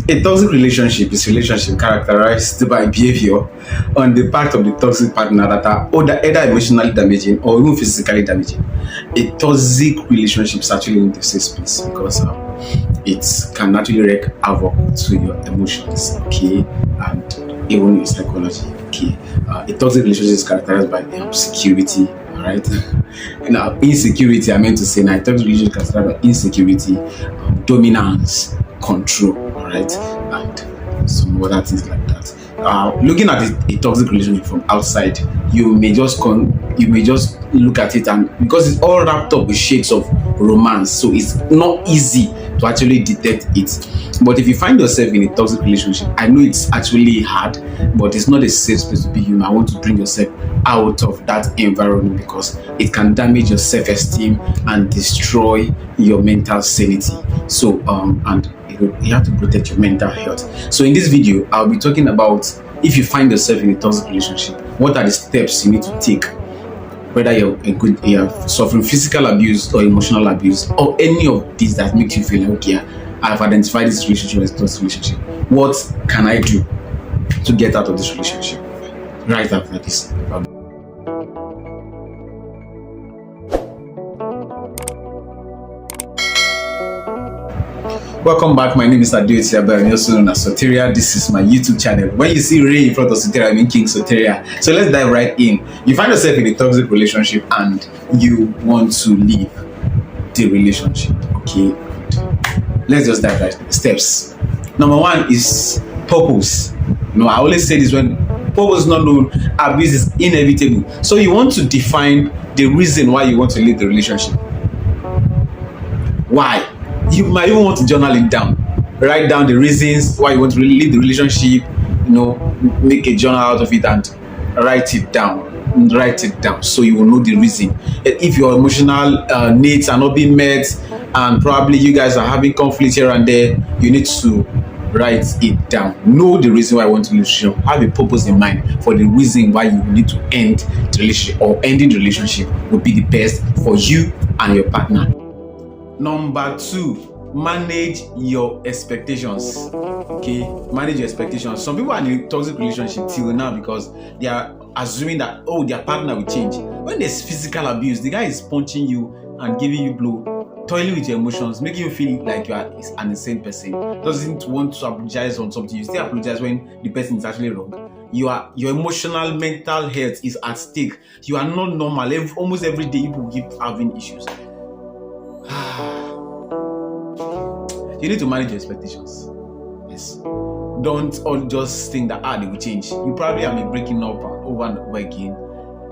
A toxic relationship is a relationship characterized by behavior on the part of the toxic partner that are either emotionally damaging or even physically damaging. A toxic relationship is actually in the safe space because it can actually wreak havoc to your emotions, okay, and even your psychology, okay. A toxic relationship is characterized by security, all right. Now, insecurity, I meant to say, now, a toxic relationship is characterized by insecurity, dominance, control, all right, and some other things like that. Looking at a toxic relationship from outside, you may just look at it, and because it's all wrapped up with shades of romance, so it's not easy to actually detect it. But if you find yourself in a toxic relationship, I know it's actually hard, but it's not a safe space to be. You might want to bring yourself out of that environment because it can damage your self-esteem and destroy your mental sanity. So and you have to protect your mental health. So in this video, I'll be talking about if you find yourself in a toxic relationship, what are the steps you need to take, whether you're suffering physical abuse or emotional abuse or any of these that makes you feel like, okay, I've identified this relationship as a toxic relationship. What can I do to get out of this relationship? Right after this. Welcome back. My name is ReySoteria, but I'm also known as Soteria. This is my YouTube channel. When you see Ray in front of Soteria, I mean King Soteria. So let's dive right in. You find yourself in a toxic relationship and you want to leave the relationship. Okay, let's just dive right in. Steps. Number one is purpose. I always say this: when purpose is not known, abuse is inevitable. So you want to define the reason why you want to leave the relationship. Why? You might even want to journal it down. Write down the reasons why you want to leave the relationship. Make a journal out of it and write it down. Write it down so you will know the reason. If your emotional needs are not being met and probably you guys are having conflict here and there, you need to write it down. Know the reason why you want to leave the relationship. Have a purpose in mind for the reason why you need to end the relationship, or ending the relationship would be the best for you and your partner. Number two, manage your expectations. Okay, manage your expectations. Some people are in a toxic relationship till now because they are assuming that their partner will change. When there's physical abuse, the guy is punching you and giving you blow, toiling with your emotions, making you feel like you are an insane person. Doesn't want to apologize on something. You still apologize when the person is actually wrong. Your emotional mental health is at stake. You are not normal. Almost every day you keep having issues. You need to manage your expectations. Yes. Don't all just think that they will change. You probably have been breaking up over and over again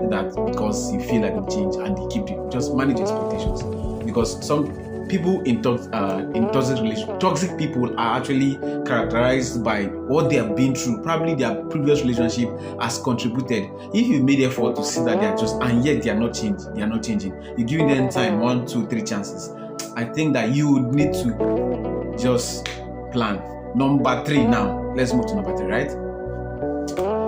that because you feel like they change and they keep you. Just manage your expectations. Because some people in toxic relationship, toxic people are actually characterized by what they have been through. Probably their previous relationship has contributed. If you made effort to see that they are just, and yet they are not changing. You're giving them time, 1, 2, 3 chances. I think that you would need to just plan. Number 3 now. Let's move to number 3, right?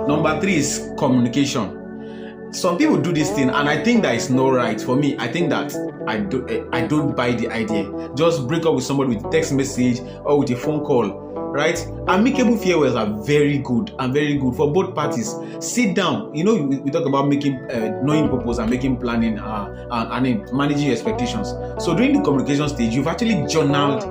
Number 3 is communication. Some people do this thing and I think that it's not right. For me, I think that I don't buy the idea. Just break up with somebody with text message or with a phone call, right? Amicable farewells are very good for both parties. Sit down. We talk about making knowing purpose and making planning and managing your expectations. So during the communication stage, you've actually journaled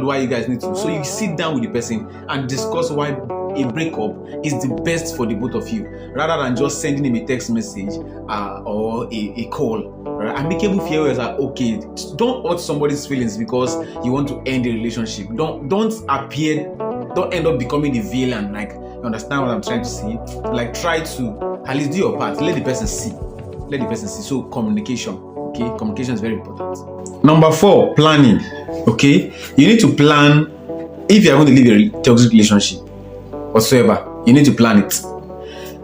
why you guys need to. So you sit down with the person and discuss why a breakup is the best for the both of you, rather than just sending him a text message or a call. Right? Amicable farewells are okay. Don't hurt somebody's feelings because you want to end the relationship. Don't end up becoming the villain. Like, you understand what I'm trying to say? Like, try to at least do your part. Let the person see. So communication. Okay, communication is very important. Number 4, planning. Okay, you need to plan. If you are going to leave a toxic relationship whatsoever, you need to plan it.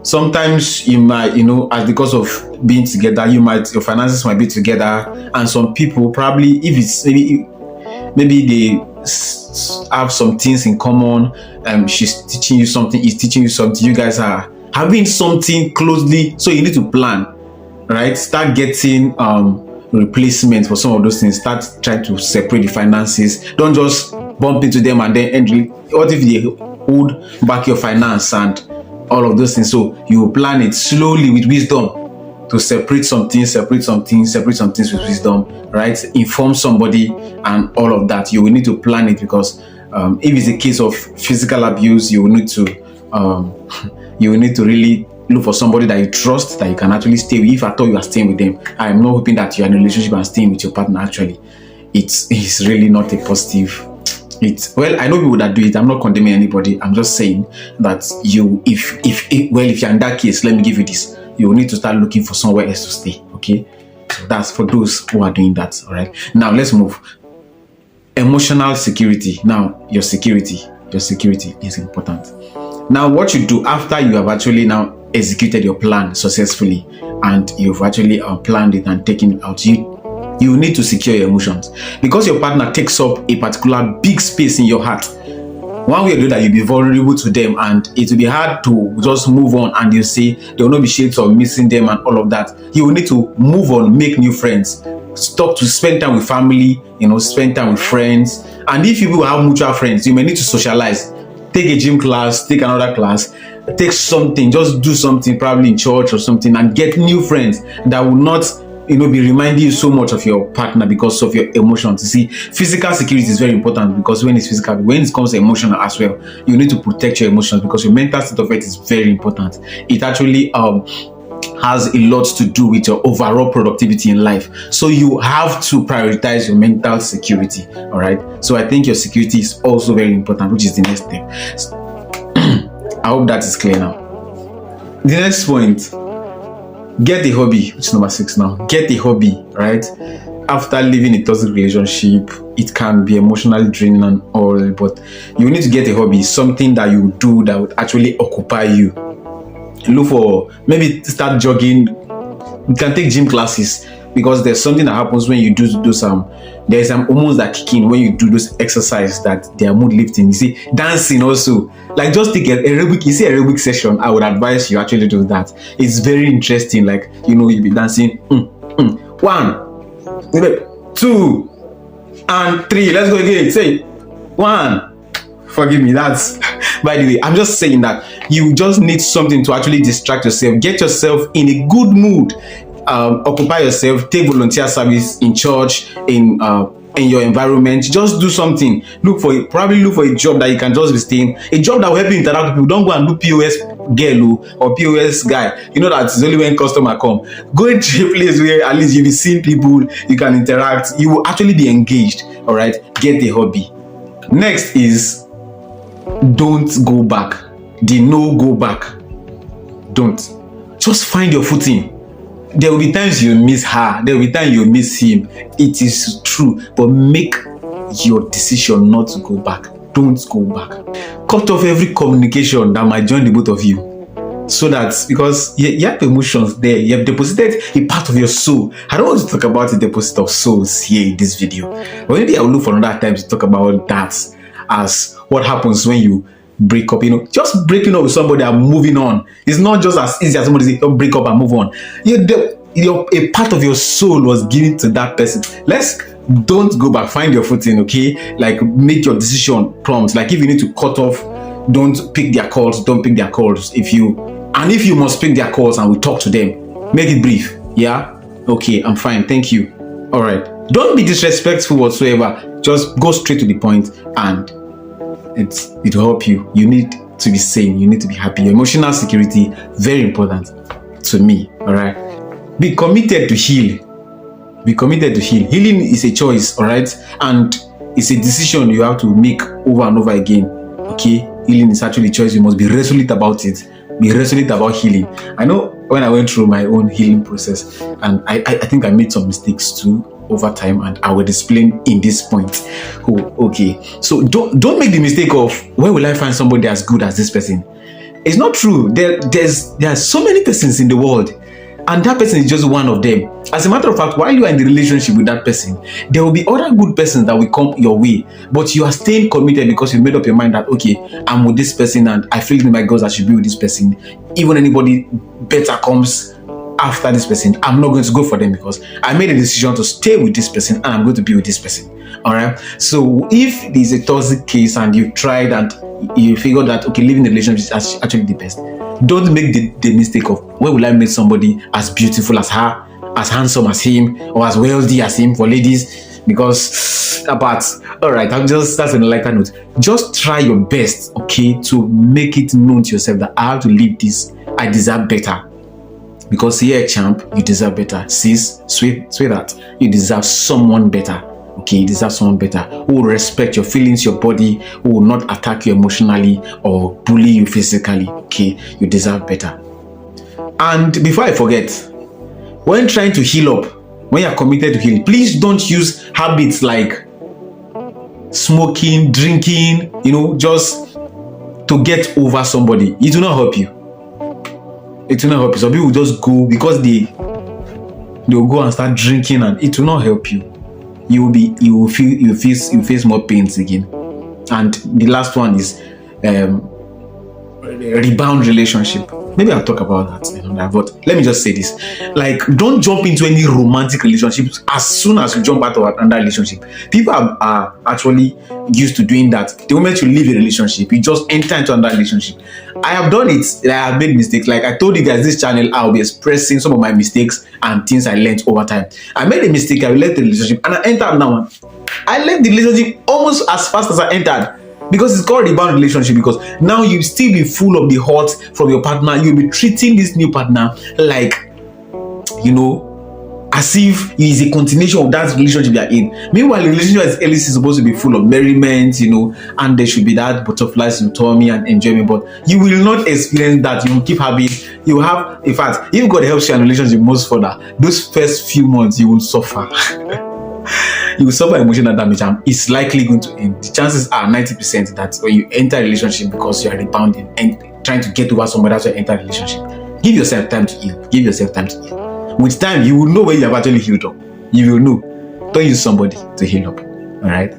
Sometimes you might, as because of being together, your finances might be together, and some people probably, if it's maybe they have some things in common. She's teaching you something, he's teaching you something. You guys are having something closely, so you need to plan, right? Start getting replacements for some of those things. Start trying to separate the finances. Don't just bump into them and then what if they hold back your finance and all of those things? So you plan it slowly with wisdom to separate some things with wisdom, right? Inform somebody and all of that. You will need to plan it, because if it's a case of physical abuse, you will need to really look for somebody that you trust, that you can actually stay with. If I thought you are staying with them, I'm not hoping that you are in a relationship and staying with your partner. Actually, it's really not a positive. Well, I know people that do it. I'm not condemning anybody. I'm just saying that if you're in that case, let me give you this. You will need to start looking for somewhere else to stay. Okay, so that's for those who are doing that. All right. Now let's move. Emotional security. Now your security is important. Now what you do after you have actually now executed your plan successfully and you've actually planned it and taken it out, you need to secure your emotions, because your partner takes up a particular big space in your heart. One way or the other, you'll be vulnerable to them, and it will be hard to just move on. And you say there will not be shades of missing them and all of that. You will need to move on, make new friends, stop to spend time with family, spend time with friends. And if you have mutual friends, you may need to socialize. Take a gym class, take another class, take something, just do something, probably in church or something, and get new friends that will not be reminding you so much of your partner because of your emotions. You see, physical security is very important, because when it comes to emotional as well, you need to protect your emotions, because your mental state of it is very important. It actually has a lot to do with your overall productivity in life. So you have to prioritize your mental security. All right. So I think your security is also very important, which is the next step. I hope that is clear now. The next point. Get a hobby, which is number 6 now. Get a hobby, right? After living a toxic relationship, it can be emotionally draining and all, but you need to get a hobby, something that you do that would actually occupy you. Look for, maybe start jogging. You can take gym classes, because there's something that happens when you do there's some hormones that kick in when you do those exercises that they are mood lifting. You see, dancing also. Like, just take aerobic session. I would advise you actually do that. It's very interesting. Like, you'll be dancing. 1, 2, and 3. Let's go again. Say 1. Forgive me. That's by the way. I'm just saying that you just need something to actually distract yourself. Get yourself in a good mood. Occupy yourself. Take volunteer service in church, in your environment. Just do something. Look for a job that you can just be staying. A job that will help you interact with people. Don't go and do POS girl or POS guy. That's only when customer come. Go into a place where at least you'll be seeing people, you can interact, you will actually be engaged. All right, get a hobby. Next is don't go back. The no go back. Don't. Just find your footing. There will be times you miss her. There will be times you miss him. It is true. But make your decision not to go back. Don't go back. Cut off every communication that might join the both of you. So that, because you have emotions there. You have deposited a part of your soul. I don't want to talk about the deposit of souls here in this video. But maybe I will look for another time to talk about that, as what happens when you break up. Just breaking up with somebody and moving on. It's not just as easy as somebody say, oh, break up and move on. A part of your soul was given to that person. Don't go back. Find your footing, okay? Like, make your decision prompt. Like, if you need to cut off, don't pick their calls. Don't pick their calls. If you must pick their calls and we talk to them, make it brief. Yeah? Okay, I'm fine. Thank you. All right. Don't be disrespectful whatsoever. Just go straight to the point, and it will help you. You need to be sane. You need to be happy. Your emotional security, very important to me. All right. Be committed to heal. Be committed to heal. Healing is a choice, all right, and it's a decision you have to make over and over again. Okay, healing is actually a choice. You must be resolute about it. Be resolute about healing. I know when I went through my own healing process, and I think I made some mistakes too over time, and I will explain in this point. Okay, so don't make the mistake of, where will I find somebody as good as this person? It's not true. There are so many persons in the world, and that person is just one of them. As a matter of fact, while you are in the relationship with that person, there will be other good persons that will come your way, but you are staying committed because you made up your mind that, okay, I'm with this person and I feel in my goals I should be with this person. Even anybody better comes after this person, I'm not going to go for them, because I made a decision to stay with this person and I'm going to be with this person. All right. So if there's a toxic case and you've tried and you figure that okay, living the relationship is actually the best, don't make the mistake of where will I meet somebody as beautiful as her, as handsome as him, or as wealthy as him for ladies, because but all right, that's on a lighter note. Just try your best, okay, to make it known to yourself that I have to live this. I deserve better. Because here, champ, you deserve better. Sis, sweetheart, you deserve someone better. Okay, you deserve someone better who will respect your feelings, your body, who will not attack you emotionally or bully you physically. Okay, you deserve better. And before I forget, when trying to heal up, when you're committed to healing, please don't use habits like smoking, drinking, just to get over somebody. It will not help you. It will not help you. Some people will just go because they'll go and start drinking, and it will not help you. You will face more pains again. And the last one is rebound relationship. Maybe I'll talk about that, but let me just say this. Like, don't jump into any romantic relationships as soon as you jump out of another relationship. People are actually used to doing that. The moment you leave a relationship, you just enter into another relationship. I have done it. I have made mistakes. Like I told you guys, this channel, I'll be expressing some of my mistakes and things I learned over time. I made a mistake, I left the relationship, and I entered now. I left the relationship almost as fast as I entered. Because it's called rebound relationship, because now you still be full of the hurt from your partner. You'll be treating this new partner like, as if he is a continuation of that relationship you're in. Meanwhile, the relationship is at least supposed to be full of merriment, and there should be that butterflies in tummy and enjoyment. But you will not experience that. You will keep having, in fact, if God helps you in a relationship most further, those first few months you will suffer. You will suffer emotional damage, and it's likely going to end. The chances are 90% that when you enter a relationship because you are rebounding and trying to get over somebody, that's why you enter a relationship. Give yourself time to heal. Give yourself time to heal. With time, you will know when you have actually healed up. You will know. Don't use somebody to heal up. All right.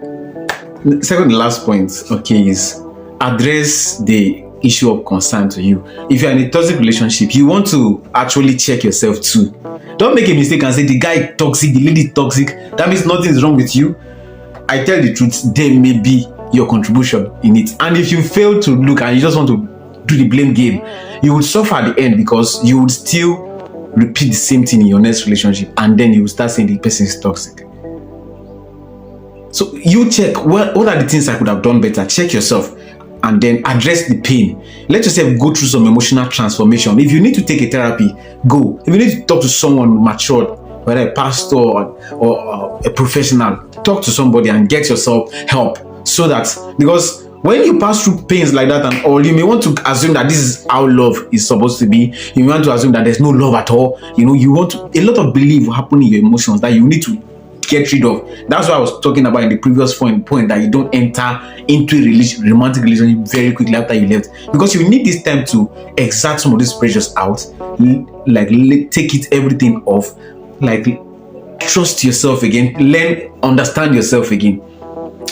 Second and last point, okay, is address the issue of concern to you. If you're in a toxic relationship, you want to actually check yourself too. Don't make a mistake and say the guy is toxic, the lady is toxic. That means nothing is wrong with you. I tell the truth, there may be your contribution in it. And if you fail to look and you just want to do the blame game, you will suffer at the end, because you would still repeat the same thing in your next relationship, and then you will start saying the person is toxic. So you check what are the things I could have done better. Check yourself and then address the pain. Let yourself go through some emotional transformation. If you need to take a therapy, go. If you need to talk to someone matured, whether a pastor or a professional, talk to somebody and get yourself help. So that, because when you pass through pains like that and all, you may want to assume that this is how love is supposed to be. You may want to assume that there's no love at all. You want to, a lot of belief will happen in your emotions that you need to get rid of. That's what I was talking about in the previous point that you don't enter into a romantic relationship very quickly after you left, because you need this time to exert some of these pressures out, like take everything off, like trust yourself again, understand yourself again.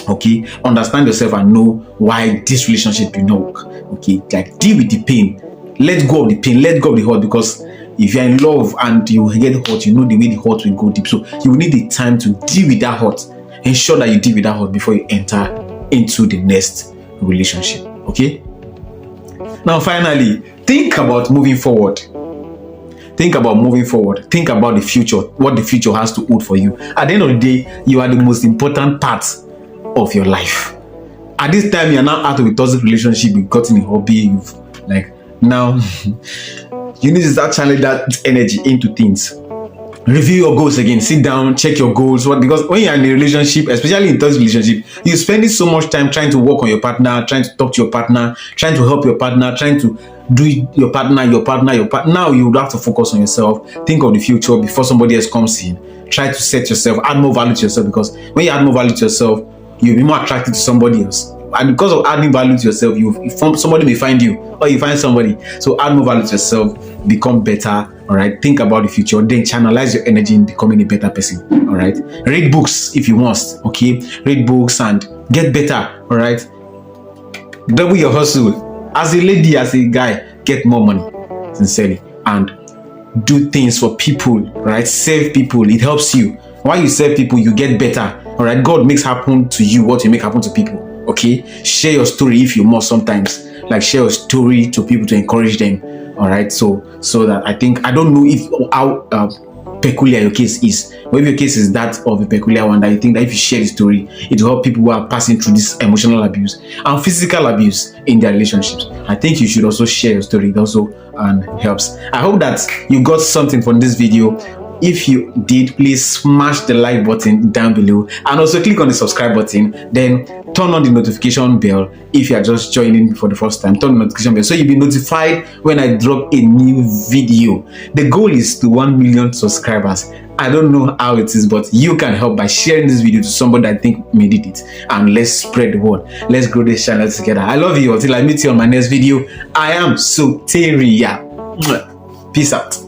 Okay, understand yourself and know why this relationship did not work. Okay, like deal with the pain, let go of the pain, let go of the hurt, because if you're in love and you get hurt, you know the way the hurt will go deep. So you will need the time to deal with that hurt. Ensure that you deal with that hurt before you enter into the next relationship. Okay? Now, finally, think about moving forward. Think about moving forward. Think about the future, what the future has to hold for you. At the end of the day, you are the most important part of your life. At this time, you're now out of a toxic relationship, you've gotten a hobby, you've now you need to start channeling that energy into things. Review your goals again. Sit down, check your goals. Because when you're in a relationship, especially in a toxic relationship, you're spending so much time trying to work on your partner, trying to talk to your partner, trying to help your partner, trying to do your partner. Now you have to focus on yourself. Think of the future before somebody else comes in. Try to set yourself, add more value to yourself, because when you add more value to yourself, you'll be more attracted to somebody else. And because of adding value to yourself, somebody may find you, or you find somebody. So add more value to yourself, become better. All right. Think about the future, then channelize your energy in becoming a better person. All right. Read books if you must. Okay. Read books and get better. All right. Double your hustle. As a lady, as a guy, get more money, sincerely, and do things for people. Right. Save people. It helps you. While you serve people, you get better. All right, God makes happen to you what you make happen to people. Okay, share your story if you must sometimes. Like share your story to people to encourage them. All right, so that I think, I don't know if how peculiar your case is, but if your case is that of a peculiar one, that you think that if you share the story, it will help people who are passing through this emotional abuse and physical abuse in their relationships, I think you should also share your story. It also helps. I hope that you got something from this video. If you did, please smash the like button down below and also click on the subscribe button. Then turn on the notification bell if you are just joining for the first time. Turn on the notification bell so you'll be notified when I drop a new video. The goal is to 1 million subscribers. I don't know how it is, but you can help by sharing this video to somebody that I think may need it, and let's spread the word. Let's grow this channel together. I love you. Until I meet you on my next video, I am Soteria. Peace out.